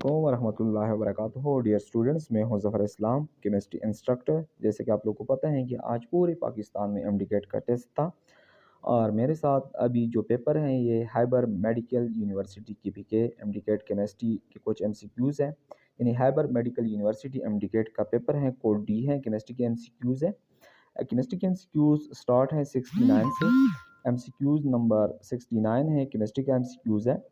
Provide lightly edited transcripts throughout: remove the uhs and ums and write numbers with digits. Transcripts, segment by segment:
वालेकुम वरहमतुल्लाहि वबरकातुहू। Dear students, मैं हूं ज़फ़र इस्लाम, केमिस्ट्री इंस्ट्रक्टर। जैसे कि आप लोगों को पता है कि आज पूरे पाकिस्तान में एमडीकेट का टेस्ट था और मेरे साथ अभी जो पेपर हैं ये हाइबर मेडिकल यूनिवर्सिटी की भी के एमडीकेट केमिस्ट्री के कुछ एमसीक्यूज़ हैं। यानी हाइबर मेडिकल यूनिवर्सिटी एमडीकेट का पेपर है, कोड डी है, केमिस्ट्री के एमसीक्यूज़ है। केमिस्ट्री के एमसीक्यूज़ स्टार्ट हैं 69 से। एमसीक्यूज़ नंबर 69 है, केमिस्ट्री का एमसीक्यूज़ है।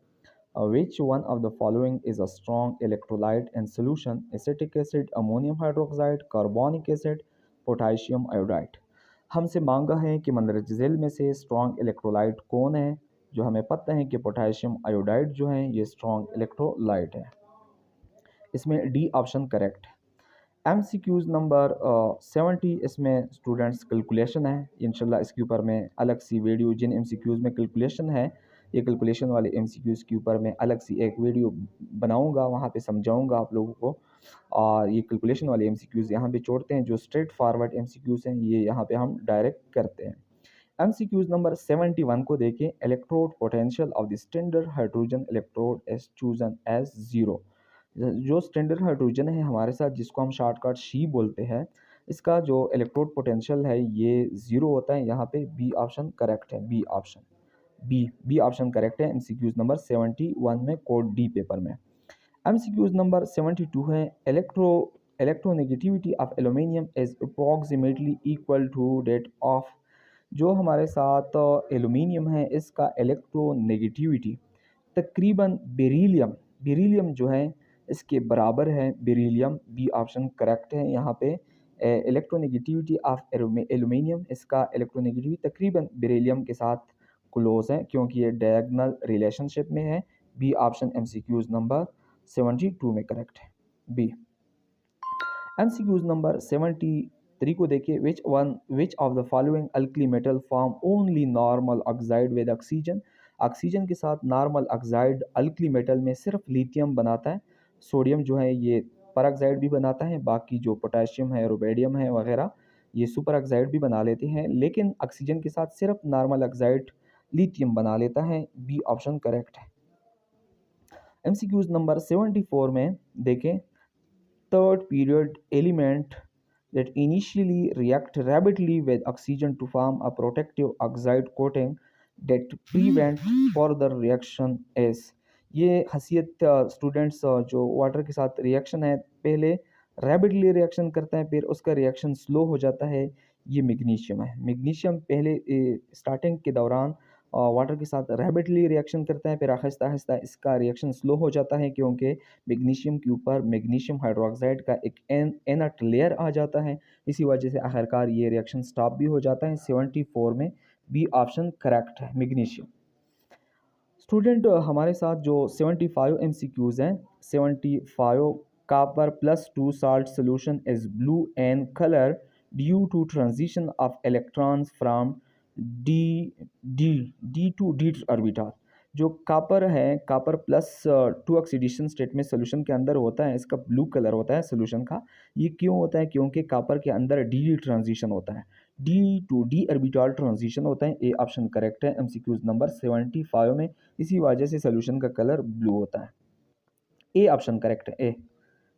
Which one of the following is a strong electrolyte in solution? Acetic acid, ammonium hydroxide, carbonic acid, potassium iodide। हमसे मांगा है कि मंदरजाज़ेल में से स्ट्रॉन्ग इलेक्ट्रोलाइट कौन है। जो हमें पता है कि पोटाशियम आयोडाइड जो है ये स्ट्रॉन्ग इलेक्ट्रोलाइट है। इसमें डी ऑप्शन करेक्ट है। MCQs नंबर 70, इसमें स्टूडेंट्स कैलकुलेशन है। इंशाल्लाह इसके ऊपर मैं अलग सी वीडियो, जिन MCQs में कैलकुलेशन है, ये कैलकुलेशन वाले MCQs के ऊपर मैं अलग सी एक वीडियो बनाऊंगा, वहाँ पे समझाऊंगा आप लोगों को। और ये कैलकुलेशन वाले MCQs यहाँ पे छोड़ते हैं, जो स्ट्रेट फॉरवर्ड MCQs हैं ये यहाँ पे हम डायरेक्ट करते हैं। MCQs नंबर 71 को देखें। Electrode potential of the standard hydrogen electrode is chosen as zero. जो स्टैंडर्ड हाइड्रोजन है हमारे साथ, जिसको हम शॉर्टकट शी बोलते हैं, इसका जो इलेक्ट्रोड पोटेंशियल है ये ज़ीरो होता है। यहाँ पे बी ऑप्शन करेक्ट है। बी ऑप्शन करेक्ट है MCQs नंबर 71 में, कोड डी पेपर में। MCQs नंबर 72 है। Electronegativity of aluminium is approximately equal to that of. जो हमारे साथ एल्यूमिनियम है इसका इलेक्ट्रोनेगेटिविटी तकरीबन बेरिलियम जो है इसके बराबर है। बेरिलियम, बी ऑप्शन करेक्ट है। यहाँ पे इलेक्ट्रोनेगेटिविटी ऑफ एल्यूमिनियम, इसका इलेक्ट्रोनेगेटिविटी तकरीबन बेरिलियम के साथ क्लोज है क्योंकि ये डायगोनल रिलेशनशिप में है। बी ऑप्शन MCQs नंबर 72 में करेक्ट है, बी। MCQs नंबर 73 को देखिए। Which of the following alkali metal form only normal oxide with oxygen. Oxygen के साथ नॉर्मल ऑक्साइड अल्कली मेटल में सिर्फ लिथियम बनाता है। सोडियम जो है ये पर ऑक्साइड भी बनाता है, बाकी जो पोटेशियम है, रुबेडियम है वगैरह ये सुपर ऑक्साइड भी बना लेते हैं, लेकिन ऑक्सीजन के साथ सिर्फ नॉर्मल ऑक्साइड लिथियम बना लेता है। बी ऑप्शन करेक्ट है। MCQs नंबर 74 में देखें। Third period element that initially react rapidly with oxygen to form a protective oxide coating that prevent further reaction is। ये हसीयत स्टूडेंट्स जो वाटर के साथ रिएक्शन है, पहले रैपिडली रिएक्शन करता है फिर उसका रिएक्शन स्लो हो जाता है, ये मैग्नीशियम है। मैग्नीशियम पहले स्टार्टिंग के दौरान वाटर के साथ रैपिडली रिएक्शन करता है, फिर आहिस्ता आहिस्ता इसका रिएक्शन स्लो हो जाता है क्योंकि मैग्नीशियम के ऊपर मैग्नीशियम हाइड्रोक्साइड का एक इनर्ट लेयर आ जाता है। इसी वजह से आखिरकार ये रिएक्शन स्टॉप भी हो जाता है। 74 में बी ऑप्शन करेक्ट है, मैग्नीशियम। स्टूडेंट हमारे साथ जो 75 MCQs हैं। 75 copper +2 salt solution is blue in color due to transition of electrons from d d to d orbital। जो कापर है, कापर +2 ऑक्सीडेशन स्टेट में सोल्यूशन के अंदर होता है, इसका ब्लू कलर होता है सोल्यूशन का। ये क्यों होता है? क्योंकि कापर के अंदर डी ट्रांजिशन होता है, D to D orbital transition होता है। ए ऑप्शन करेक्ट है MCQs नंबर 75 में, इसी वजह से सोल्यूशन का कलर ब्लू होता है। ए ऑप्शन करेक्ट है, ए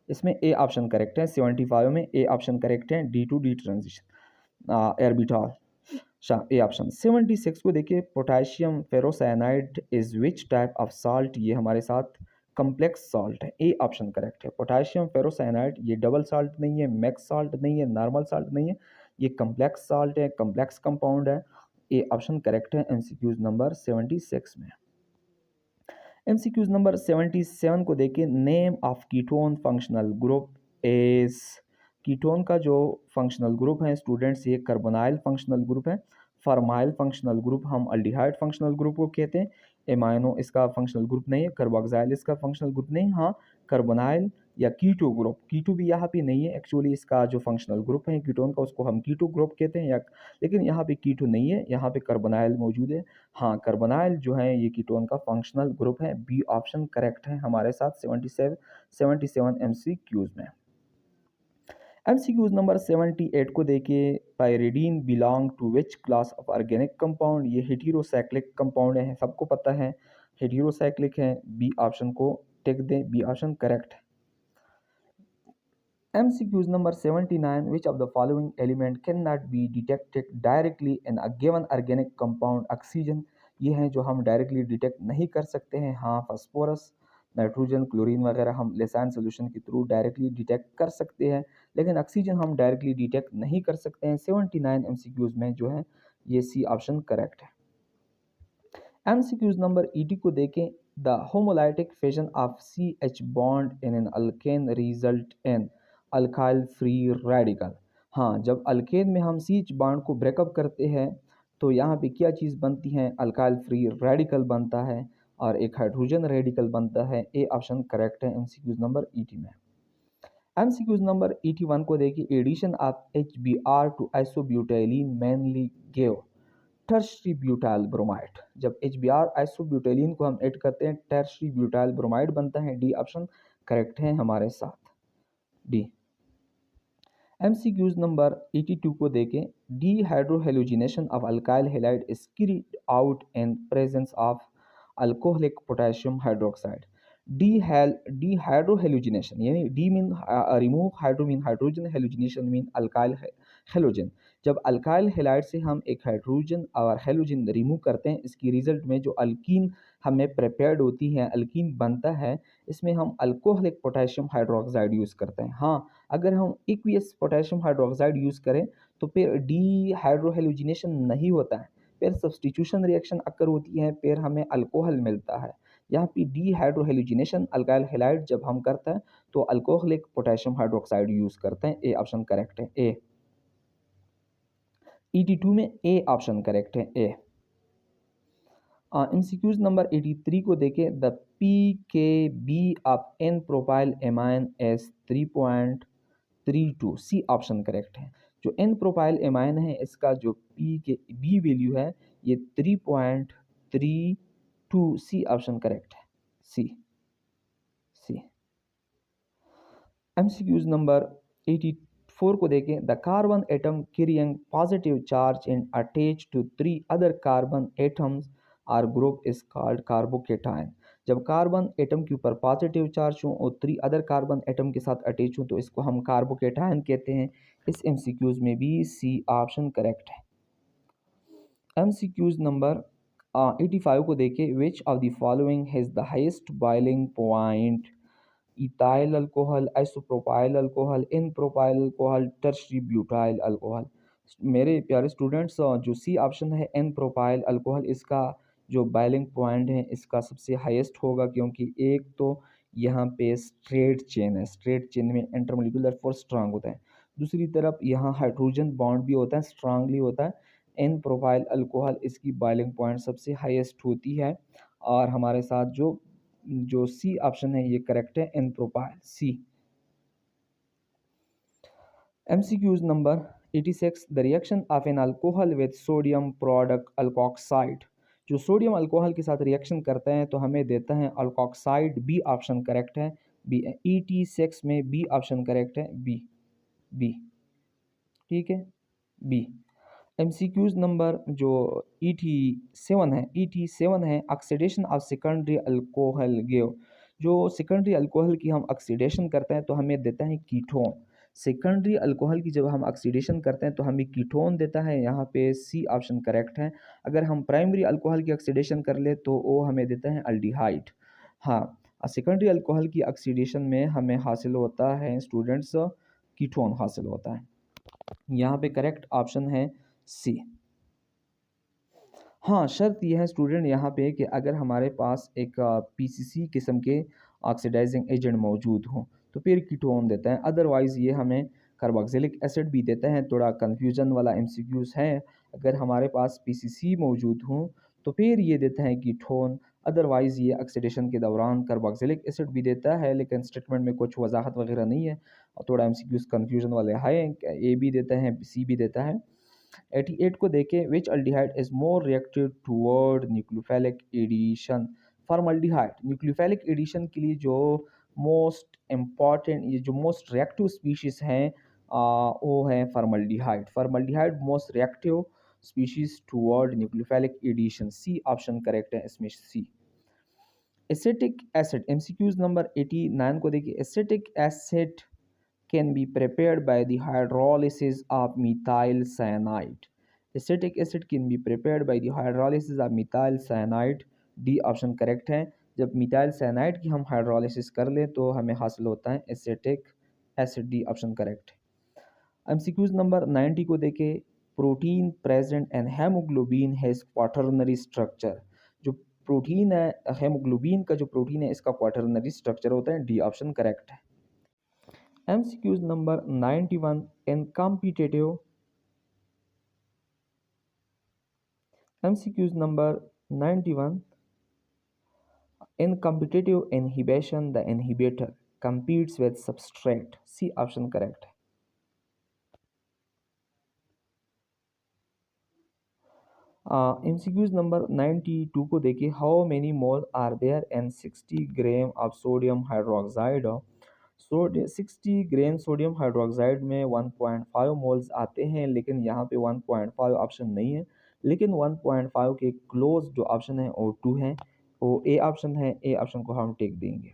इसमें ए ऑप्शन करेक्ट है। 75 में ए ऑप्शन करेक्ट है, D to D transition orbital. A option. 76 को देखिए। Potassium ferrocyanide is which type of salt. ये हमारे साथ कम्प्लेक्स साल्ट है। ए ऑप्शन करेक्ट है। पोटेशियम फेरोसाइनाइड ये डबल साल्ट नहीं है, मैक्स साल्ट नहीं है, नॉर्मल साल्ट नहीं है, ये कम्प्लेक्स साल्ट है, कम्प्लेक्स कंपाउंड है। ए ऑप्शन करेक्ट है MCQs नंबर 76 में। MCQs नंबर 77 को देखिए। Name of ketone functional group is. Ketone का जो फंक्शनल ग्रुप है स्टूडेंट्स, ये कार्बोनाइल फंक्शनल ग्रुप है। फॉर्माइल फंक्शनल ग्रुप हम अल्डिहाइड फंक्शनल ग्रुप को कहते हैं। एमाइनो इसका फंक्शनल ग्रुप नहीं है। कार्बोक्सिल इसका फंक्शनल ग्रुप नहीं। हाँ, कार्बोनाइल या कीटो ग्रुप, कीटो भी यहाँ पे नहीं है एक्चुअली। इसका जो फंक्शनल ग्रुप है कीटोन का उसको हम कीटो ग्रुप कहते हैं, या लेकिन यहाँ पे कीटो नहीं है, यहाँ पे कार्बोनाइल मौजूद है। हाँ, कार्बोनाइल जो है ये कीटोन का फंक्शनल ग्रुप है। बी ऑप्शन करेक्ट है हमारे साथ 77 MCQs में। MCQs नंबर 78 को देखिए। Pyridine belong to which class of organic compound. ये हेटेरोसाइक्लिक कंपाउंड है, सबको पता है हेटेरोसाइक्लिक है। बी ऑप्शन को टिक दें, बी ऑप्शन करेक्ट है। MCQs number 79, which of the following element cannot be detected directly in a given organic compound? Oxygen ये हैं जो हम डायरेक्टली डिटेक्ट नहीं कर सकते हैं। हाँ, फास्फोरस, नाइट्रोजन, क्लोरीन वगैरह हम लेसान सोल्यूशन के थ्रू डायरेक्टली डिटेक्ट कर सकते हैं, लेकिन ऑक्सीजन हम डायरेक्टली डिटेक्ट नहीं कर सकते हैं। 79 MCQs में जो है ये सी ऑप्शन करेक्ट है। MCQs नंबर 80 को देखें। The homolytic fission of CH bond in an alkane result in alkyl free radical. हाँ, जब अल्केन में हम CH बॉन्ड को ब्रेकअप करते हैं तो यहाँ पे क्या चीज़ बनती है? अल्काइल फ्री रेडिकल बनता है और एक हाइड्रोजन रेडिकल बनता है। ए ऑप्शन करेक्ट है MCQs नंबर 80 में। MCQs नंबर 81 को देखिए। Addition of HBr to isobutylene mainly give tertiary butyl bromide. जब HBr आइसोब्यूटाइलीन को हम ऐड करते हैं टर्शरी ब्यूटाइल ब्रोमाइड बनता है। डी ऑप्शन करेक्ट है हमारे साथ, डी। MCQs नंबर 82 को देखें। Dehydrohalogenation of alkyl halide is carried out in presence of alcoholic potassium hydroxide. Dehydrohalogenation यानी de mean remove, hydro mean hydrogen, halogenation mean alkyl halogen. जब alkyl halide से हम एक hydrogen और halogen remove करते हैं, इसकी result में जो अल्कीन हमें प्रिपेयर्ड होती है, अल्कीन बनता है, इसमें हम अल्कोहलिक पोटेशियम हाइड्रोक्साइड यूज़ करते हैं। हाँ, अगर हम एक्वियस पोटेशियम हाइड्रोक्साइड यूज़ करें तो फिर डी हाइड्रोहेलोजिनेशन नहीं होता है, फिर सब्सटीट्यूशन रिएक्शन अक्कर होती है, फिर हमें अल्कोहल मिलता है। यहाँ पे डी हाइड्रोहेलोजिनेशन अल्काइल हैलाइड जब हम करते हैं तो अल्कोहलिक पोटेशियम हाइड्रोक्साइड यूज़ करते हैं। ए ऑप्शन करेक्ट है, ए। 82 में ए ऑप्शन करेक्ट है, ए। MCQs नंबर 83 को देखें। The PKB of n propyl amine is 3.32, C option correct है। जो एन प्रोपाइल एमाइन है इसका जो पी के बी वैल्यू है ये 3.32, सी ऑप्शन करेक्ट है, सी, सी। MCQs नंबर 84 को देखें। The carbon atom carrying positive charge and attach to 3 other carbon atoms or group is called carbocation. जब कार्बन एटम के ऊपर पॉजिटिव चार्ज हो और 3 अदर कार्बन एटम के साथ अटैच हो तो इसको हम कार्बोकेटायन कहते हैं। इस MCQs में भी सी ऑप्शन करेक्ट है। MCQs नंबर 85 को देखें। Which of the following has the highest boiling point? Ethyl alcohol, isopropyl alcohol, in propyl alcohol, tertiary butyl alcohol. मेरे प्यारे स्टूडेंट्स, जो सी ऑप्शन है एन प्रोपाइल अल्कोहल, इसका जो बॉइलिंग पॉइंट है इसका सबसे हाईएस्ट होगा, क्योंकि एक तो यहाँ पे स्ट्रेट चेन है, स्ट्रेट चेन में इंटरमोलिकुलर फोर्स स्ट्रांग होता है, दूसरी तरफ यहाँ हाइड्रोजन बॉन्ड भी होता है, स्ट्रांगली होता है। एन प्रोपाइल अल्कोहल इसकी बॉइलिंग पॉइंट सबसे हाईएस्ट होती है और हमारे साथ जो जो सी ऑप्शन है ये करेक्ट है, n propyl, C. MCQs number 86। The reaction of an alcohol with sodium product alkoxide. जो सोडियम अल्कोहल के साथ रिएक्शन करते हैं तो हमें देता है अल्कोक्साइड, बी ऑप्शन करेक्ट है, बी। 86 में बी ऑप्शन करेक्ट है, बी, बी, ठीक है, बी। MCQs नंबर जो 87 है oxidation of secondary alcohol give. जो सेकेंडरी अल्कोहल की हम ऑक्सीडेशन करते हैं तो हमें देता है कीटोन। सेकेंडरी अल्कोहल की जब हम ऑक्सीडेशन करते हैं तो हमें कीटोन देता है, यहाँ पे सी ऑप्शन करेक्ट है। अगर हम प्राइमरी अल्कोहल की ऑक्सीडेशन कर ले तो वो हमें देता है अल्डिहाइड। हाँ, सेकेंडरी अल्कोहल की ऑक्सीडेशन में हमें हासिल होता है स्टूडेंट्स कीटोन हासिल होता है, यहाँ पे करेक्ट ऑप्शन है सी। हाँ, शर्त यह है स्टूडेंट यहाँ पे कि अगर हमारे पास एक PCC किस्म के ऑक्सीडाइजिंग एजेंट मौजूद हो तो फिर कीटोन देता है, अदरवाइज़ ये हमें कार्बोक्सिलिक एसिड भी देता है। थोड़ा कन्फ्यूजन वाला MCQs है। अगर हमारे पास PCC मौजूद हो तो फिर ये देता है कीटोन, अदरवाइज़ ये ऑक्सीडेशन के दौरान कार्बोक्सिलिक एसिड भी देता है, लेकिन स्टेटमेंट में कुछ वजाहत वगैरह नहीं है और थोड़ा MCQs कन्फ्यूजन वाले है। ए भी देता है, सी भी देता है। 88 को देखें। Which aldehyde is more reactive toward nucleophilic addition? Formaldehyde. Nucleophilic addition के लिए जो मोस्ट इम्पॉर्टेंट, ये जो मोस्ट रिएक्टिव स्पीशीज़ हैं वो है formaldehyde. Formaldehyde most reactive species toward nucleophilic addition, C option correct है इसमें, C. Acetic acid, MCQs number 89 को देखिए। Acetic acid can be prepared by the hydrolysis of methyl cyanide. Acetic acid can be prepared by the hydrolysis of methyl cyanide. D option correct है। जब methyl cyanide की हम hydrolysis कर लें तो हमें हासिल होता है acetic acid. D option correct है। एमसीक्यूज नंबर 90 को देखें। Protein present and haemoglobin has quaternary structure. जो प्रोटीन है, हेमोग्लोबिन का जो प्रोटीन है, इसका क्वाटरनरी स्ट्रक्चर होता है। डी ऑप्शन करेक्ट है। MCQs number 91 in competitive MCQs number 91 in competitive inhibition, the inhibitor competes with substrate. C option correct. MCQs number 92 को देखिए। How many moles are there in 60 gram of sodium hydroxide? 60 gram sodium hydroxide में 1.5 moles आते हैं, लेकिन यहाँ पे 1.5 option नहीं है, लेकिन 1.5 के क्लोज जो ऑप्शन है वो 2 है, वो ए ऑप्शन है। ए ऑप्शन को हम टिक देंगे।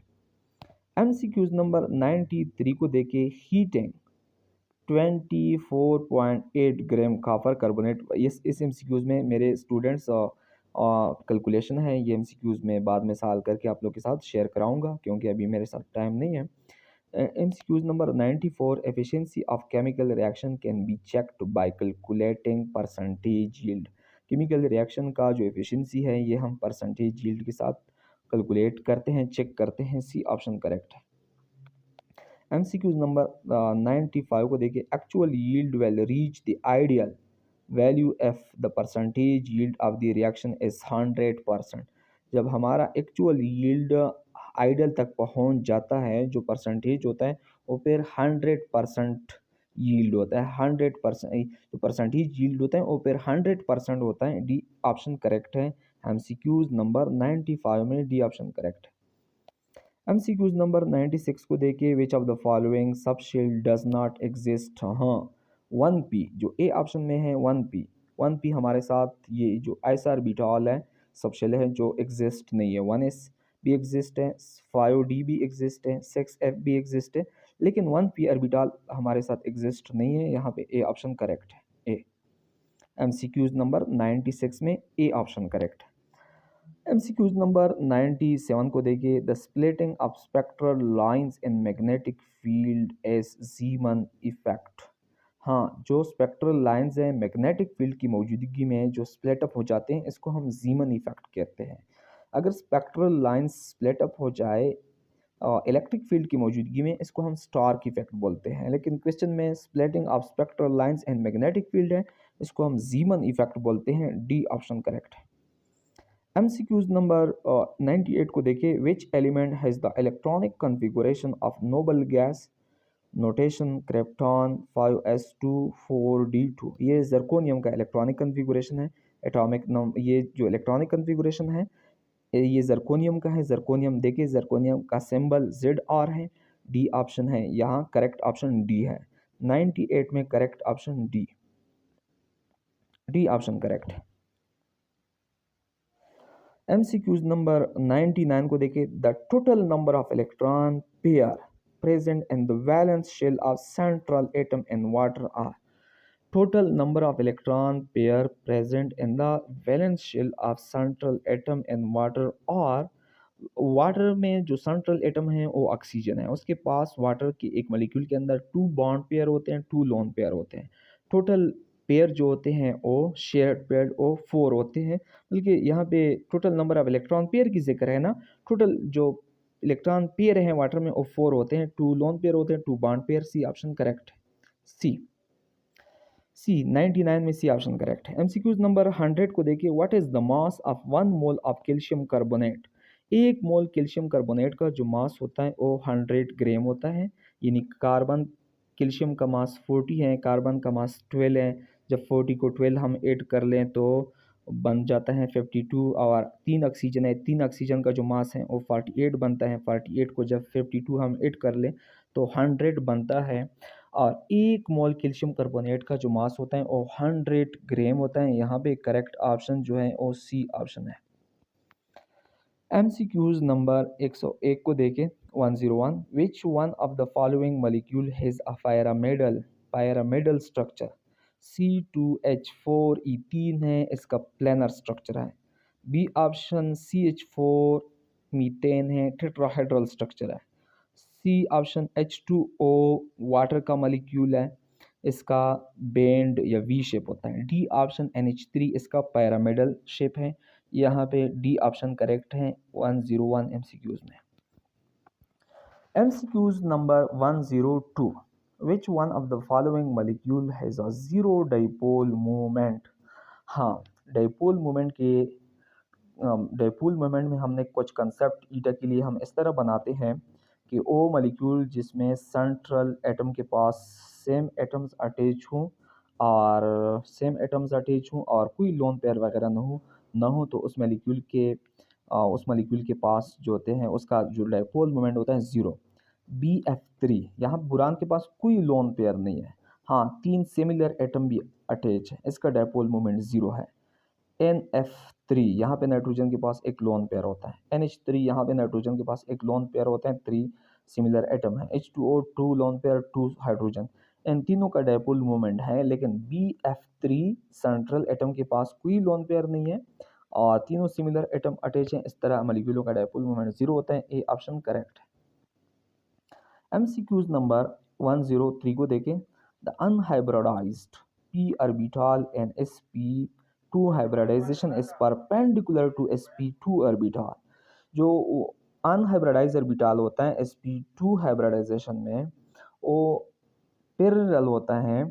MCQs नंबर 93 को देखिए। Heating 24.8 gram copper carbonate. इस MCQs में मेरे स्टूडेंट्स कैलकुलेशन है, ये MCQs में बाद में सॉल्व करके आप लोग के साथ शेयर कराऊंगा, क्योंकि अभी मेरे साथ टाइम नहीं है। MCQs number 94 efficiency of chemical reaction can be checked by calculating percentage yield। Chemical reaction का जो एफिशिएंसी है ये हम परसेंटेज यील्ड के साथ कैलकुलेट करते हैं, चेक करते हैं। सी ऑप्शन करेक्ट है। MCQs नंबर 95 को देखिए। Actual yield will reach the ideal value if the percentage yield of the reaction is 100%। जब हमारा एक्चुअल यील्ड आइडियल तक पहुंच जाता है, जो परसेंटेज होता है वो फिर 100% यील्ड होता है। 100% जो परसेंटेज यील्ड होता है वो फिर 100% होता है। डी ऑप्शन करेक्ट है। MCQs नंबर 95 में डी ऑप्शन करेक्ट है। MCQs नंबर 96 को देखिए। Which of the following subshell does not exist? हाँ, 1p जो ए ऑप्शन में है, 1p हमारे साथ ये जो SR-बीटाल है सबशेल है जो एग्जिस्ट नहीं है। 1s भी एग्जिस्ट है, 5d भी एग्जिस्ट है, 6f भी एग्जिस्ट है, लेकिन 1p ऑर्बिटल हमारे साथ एग्जिस्ट नहीं है। यहाँ पे ए ऑप्शन करेक्ट है। ए MCQs नंबर 96 में ए ऑप्शन करेक्ट है। MCQs नंबर 97 को देखिए। The splitting of spectral lines in magnetic field as Zeeman effect. हाँ, जो स्पेक्ट्रल लाइंस हैं मैग्नेटिक फील्ड की मौजूदगी में जो स्प्लिट अप हो जाते हैं, इसको हम ज़ीमन इफेक्ट कहते हैं। अगर स्पेक्ट्रल लाइंस स्प्लिट अप हो जाए इलेक्ट्रिक फील्ड की मौजूदगी में, इसको हम स्टार्क इफेक्ट बोलते हैं, लेकिन क्वेश्चन में splitting of spectral lines and magnetic field है, इसको हम ज़ीमन इफेक्ट बोलते हैं। डी ऑप्शन करेक्ट है। MCQs नंबर 98 को देखिए। Which element has the electronic configuration of noble gas notation krypton 5s2 4d2? ये जर्कोनियम का इलेक्ट्रॉनिक कन्फिगुरेशन है। एटॉमिक नंबर, ये जो इलेक्ट्रॉनिक कन्फिगुरेशन है ये जर्कोनियम का है। जर्कोनियम देखिए, जर्कोनियम का सिंबल ZR है। डी ऑप्शन है यहाँ करेक्ट ऑप्शन डी है। 98 में correct option D, D option correct है। MCQs नंबर 99 को देखिए। The total number of electron pair present in the valence shell of central atom in water are. Total number of electron pair present in the valence shell of central atom in water और water में जो central atom है वो oxygen है, उसके पास water की एक molecule के अंदर 2 बॉन्ड पेयर होते हैं, 2 लोन पेयर होते हैं। टोटल पेयर जो होते हैं वो शेयर्ड पेयर वो 4 होते हैं, बल्कि यहाँ पे total number of electron pair की जिक्र है ना, टोटल जो इलेक्ट्रॉन पेयर हैं वाटर में वो 4 होते हैं, 2 लोन पेयर होते हैं, 2 bond pair. C option correct है। सी 99 में सी ऑप्शन करेक्ट है। MCQs नंबर 100 को देखिए। What is the mass of 1 mole of calcium carbonate? 1 mole calcium carbonate का जो मास होता है वो 100 ग्राम होता है। यानी कार्बन, कैल्शियम का मास 40 है, कार्बन का मास 12 है। जब 40 को 12 हम ऐड कर लें तो बन जाता है 52, और 3 ऑक्सीजन है, 3 ऑक्सीजन का जो मास है वो 48 बनता है। 48 को जब 52 हम ऐड कर लें तो 100 बनता है। और 1 मोल कैल्शियम कार्बोनेट का जो मास होता है वो 100 ग्राम होता है। यहाँ पे करेक्ट ऑप्शन जो है वो सी ऑप्शन है। MCQs नंबर 101 को देखें 101 which one of the following molecule has a pyramidal structure C2H4 E3 है, इसका प्लेनर स्ट्रक्चर है। बी ऑप्शन CH4 मीथेन है, टेट्राहेड्रल स्ट्रक्चर है। सी ऑप्शन H2O वाटर का मॉलिक्यूल है, इसका बेंड या वी शेप होता है। डी ऑप्शन NH3 इसका पैरामिडल शेप है। यहाँ पे डी ऑप्शन करेक्ट है 101 MCQs में। MCQs number 102 which one of the following molecule has a zero dipole movement. हाँ, डाइपोल मूवमेंट के डाइपोल मोमेंट में हमने कुछ कंसेप्ट ईटा के लिए हम इस तरह बनाते हैं कि वो मॉलिक्यूल जिसमें सेंट्रल एटम के पास सेम एटम्स अटैच हों और कोई लोन पेयर वगैरह ना हो तो उस मॉलिक्यूल के पास जो होते हैं उसका जो डाइपोल मोमेंट होता है ज़ीरो। BF3 यहाँ बुरान के पास कोई लोन पेयर नहीं है, हाँ 3 सिमिलर एटम भी अटैच है, इसका डाइपोल मोमेंट ज़ीरो है। NF3 यहाँ पे नाइट्रोजन के पास एक लोन पेयर होता है। NH3 यहाँ पे नाइट्रोजन के पास एक लोन पेयर होता है, 3 सिमिलर एटम है। H2O 2 lone pair 2 hydrogen. इन तीनों का डाइपोल मोमेंट है, लेकिन BF3 सेंट्रल एटम के पास कोई लोन पेयर नहीं है और तीनों सिमिलर एटम अटैच हैं, इस तरह मॉलिक्यूलों का डाइपोल मोमेंट ज़ीरो होता है। ए ऑप्शन करेक्ट है। MCQs नंबर 103 को देखें। The unhybridized p orbital and sp2 hybridization is perpendicular to sp2 orbital. जो अनहाइब्रिडाइज ऑर्बिटल होता है sp2 हाइब्रिडाइजेशन में वो पैरेलल होता है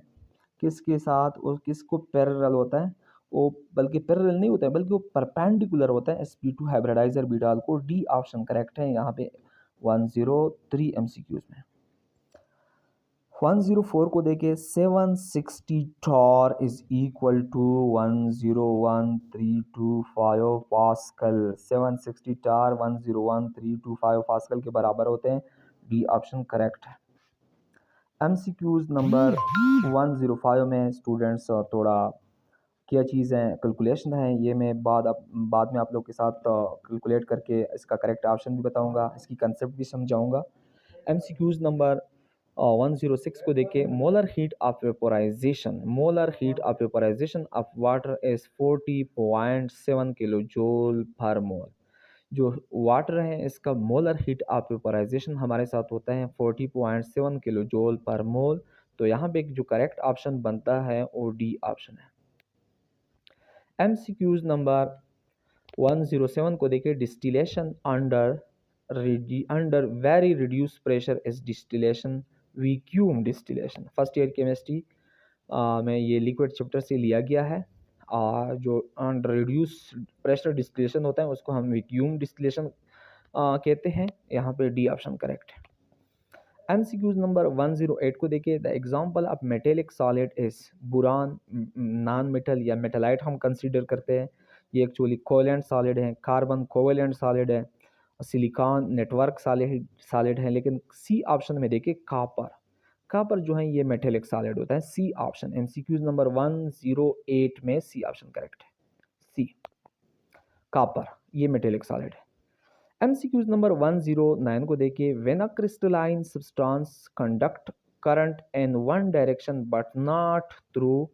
किसके साथ, और किसको पैरेलल होता है वो, बल्कि पैरेलल नहीं होता है बल्कि वो परपेंडिकुलर होता है sp2 हाइब्रिडाइज ऑर्बिटल को। डी ऑप्शन करेक्ट है यहाँ पे 103 MCQs में। 104 को देखे 760 torr is equal to 101,325 pascal. 760 torr 101,325 pascal के बराबर होते हैं। डी ऑप्शन करेक्ट है। MCQs नंबर 105 में स्टूडेंट्स थोड़ा क्या चीज़ है, कैलकुलेशन है, ये मैं बाद में आप लोग के साथ कैलकुलेट करके इसका करेक्ट ऑप्शन भी बताऊंगा, इसकी कंसेप्ट भी समझाऊंगा। MCQs नंबर 106 को देखिए। Molar heat of vaporization of water is 40.7 kilo joule per mole. जो वाटर है इसका मोलर हीट ऑफ वेपोराइजेशन हमारे साथ होता है 40.7 किलो जूल पर मोल। तो यहाँ पे जो करेक्ट ऑप्शन बनता है वो डी ऑप्शन है। MCQs नंबर 107 को देखिए। Distillation under very reduce pressure is distillation vacuum distillation. First year chemistry में ये लिक्विड चैप्टर से लिया गया है। जो अंडर रिड्यूस प्रेशर डिस्टिलेशन होता है उसको हम वैक्यूम डिस्टिलेशन कहते हैं। यहाँ पे डी ऑप्शन करेक्ट है। MCQs नंबर 108 को देखिए। The example of metallic solid is boron non metal या मेटलाइट हम कंसीडर करते हैं। ये एक्चुअली कोवेलेंट सॉलिड है, कार्बन कोवेलेंट सॉलिड है, सिलिकॉन नेटवर्क सॉलिड है। लेकिन सी ऑप्शन में देखिए कापर जो है ये मेटेलिक सॉलिड होता है। सी ऑप्शन MCQs नंबर 108 में सी ऑप्शन करेक्ट है। सी कापर ये मेटेलिक सॉलिड है। MCQs नंबर 109 को देखिए। When a crystalline substance conduct current in one direction but not through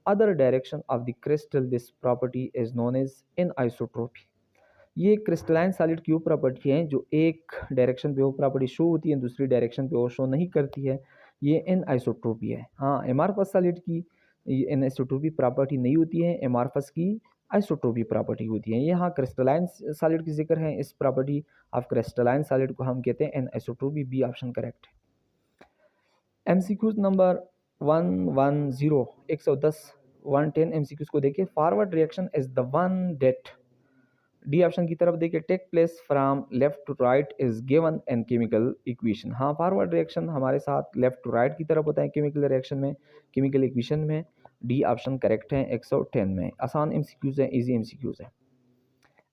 other direction of the crystal this property is known as anisotropy. ये crystalline solid की वो property है जो एक डायरेक्शन पे वो प्रॉपर्टी शो होती है, दूसरी डायरेक्शन पे वो शो नहीं करती है। ये एनिसोट्रोपी है। हाँ, एमार्फस सॉलिड की एनिसोट्रोपी प्रॉपर्टी नहीं होती है, एमार्फस की आइसोट्रोपी प्रॉपर्टी होती है। यहाँ क्रिस्टलाइन सॉलिड की जिक्र है, इस प्रॉपर्टी ऑफ क्रिस्टलाइन सॉलिड को हम कहते हैं एनिसोट्रोपी। बी ऑप्शन करेक्ट है। MCQs नंबर 110 110 110 MCQs को देखिए। Forward reaction is the one that D option की तरफ देखिए। Take place from left to right is given in chemical equation. हाँ, फॉरवर्ड रिएक्शन हमारे साथ लेफ्ट टू राइट की तरफ होता है केमिकल रिएक्शन में, केमिकल इक्वेशन में। डी ऑप्शन करेक्ट है 110 में। आसान MCQs है, इजी MCQs है।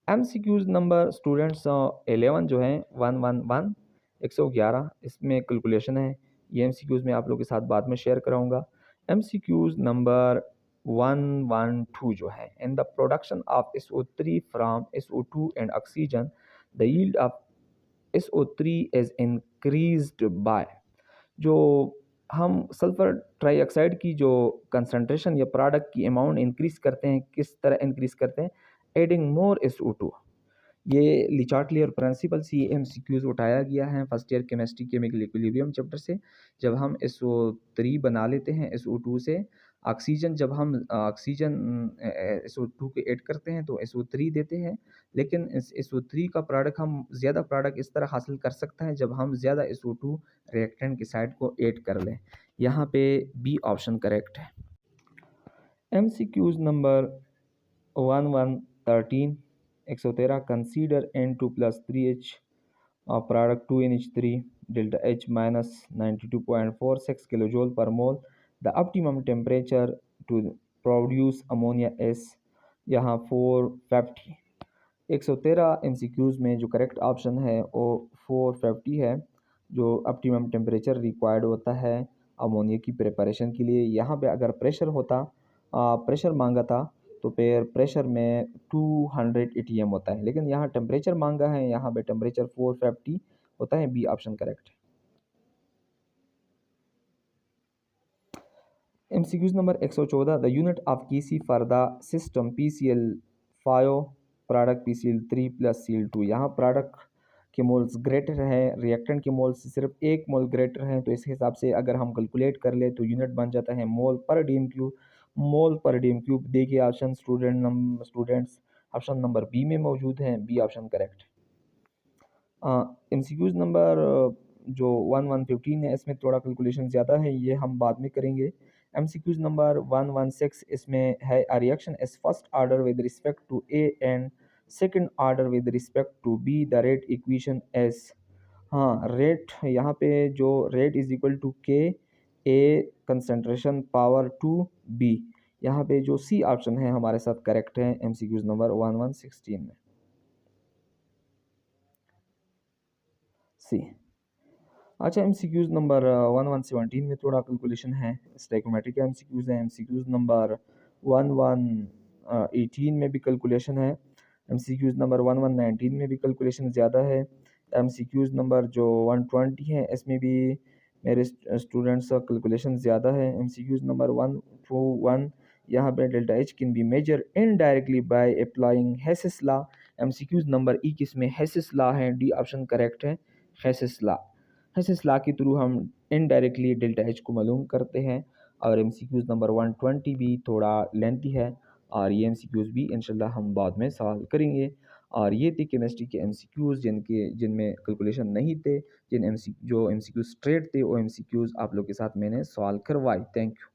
MCQs नंबर स्टूडेंट्स 11 जो है 111 111 इसमें कैलकुलेशन है। ये MCQs में आप लोग के साथ बाद में शेयर कराऊंगा। MCQs नंबर 112 जो है। In the production of SO3 from SO2 and oxygen the yield of SO3 is increased by, जो हम सल्फ़र ट्राईऑक्साइड की जो कंसंट्रेशन या प्रोडक्ट की अमाउंट इंक्रीज़ करते हैं, किस तरह इंक्रीज़ करते हैं? Adding more SO2। ये लिचार्टली और प्रिंसिपल से ये एमसीक्यूज़ उठाया गया है first year chemistry chemical equilibrium chapter से। जब हम SO3 बना लेते हैं SO2 से, ऑक्सीजन जब हम ऑक्सीजन SO2 को ऐड करते हैं तो SO3 देते हैं, लेकिन इस SO3 का प्रोडक्ट हम ज़्यादा प्रोडक्ट इस तरह हासिल कर सकते हैं जब हम ज़्यादा SO2 रिएक्टेंट की साइड को ऐड कर लें। यहाँ पे बी ऑप्शन करेक्ट है। MCQs number 1113 113 consider N2 plus 3H product 2NH3 delta H minus 92.46 kilojoule per mole, the optimum temperature to produce ammonia is यहाँ 450। 113 MCQs में जो करेक्ट ऑप्शन है वो 450 है, जो ऑप्टिमम टेम्परेचर रिक्वायर्ड होता है अमोनिया की प्रिपरेशन के लिए। यहाँ पे अगर प्रेशर होता, प्रेशर मांगा था तो फिर प्रेशर में 200 ATM होता है, लेकिन यहाँ टेम्परेचर मांगा है, यहाँ पे टेम्परेचर 450 होता है। बी ऑप्शन करेक्ट है। MCQs number 114 the unit of KC for the system PCl5 product PCl3 plus Cl2। यहाँ प्रोडक्ट के मोल्स ग्रेटर है, रिएक्टेंट के मोल्स सिर्फ एक मोल ग्रेटर हैं, तो इस हिसाब से अगर हम कैलकुलेट कर ले तो यूनिट बन जाता है मोल per dm cube. Mole per dm cube देखिए option students option number B में मौजूद हैं। B option correct. MCQs number जो 1115 है इसमें थोड़ा कैलकुलेशन ज़्यादा है, ये हम बाद में करेंगे। MCQs नंबर 116 इसमें है a reaction is first order with respect to A and second order with respect to B, the rate equation as. हाँ, रेट यहाँ पे जो rate is equal to K A concentration power to B, यहाँ पे जो C option है हमारे साथ करेक्ट है MCQs नंबर 1116 में, सी। अच्छा, MCQs नंबर 1117 में थोड़ा कैलकुलेशन है, स्टैइकोमेट्रिक MCQs हैं। MCQs नंबर 1118 में भी कैलकुलेशन है। MCQs नंबर 1119 में भी कैलकुलेशन ज़्यादा है। MCQs नंबर जो 120 है इसमें भी मेरे स्टूडेंट्स का कैलकुलेशन ज़्यादा है। MCQs नंबर 121 यहाँ पे delta H can be measure indirectly by applying Hess's law. MCQs number 21 में हेसिस लॉ है। डी ऑप्शन करेक्ट है, हेसिस लॉ। हेसिस लॉ के थ्रू हम इनडायरेक्टली डेल्टा एच को मालूम करते हैं। और MCQs नंबर 120 भी थोड़ा लेंथी है, और ये MCQs भी इंशाल्लाह हम बाद में सॉल्व करेंगे। और ये थे केमिस्ट्री के MCQs जिनमें कैलकुलेशन नहीं थे, जो MCQs स्ट्रेट थे वो MCQs आप लोग के साथ मैंने सॉल्व करवाए। Thank you.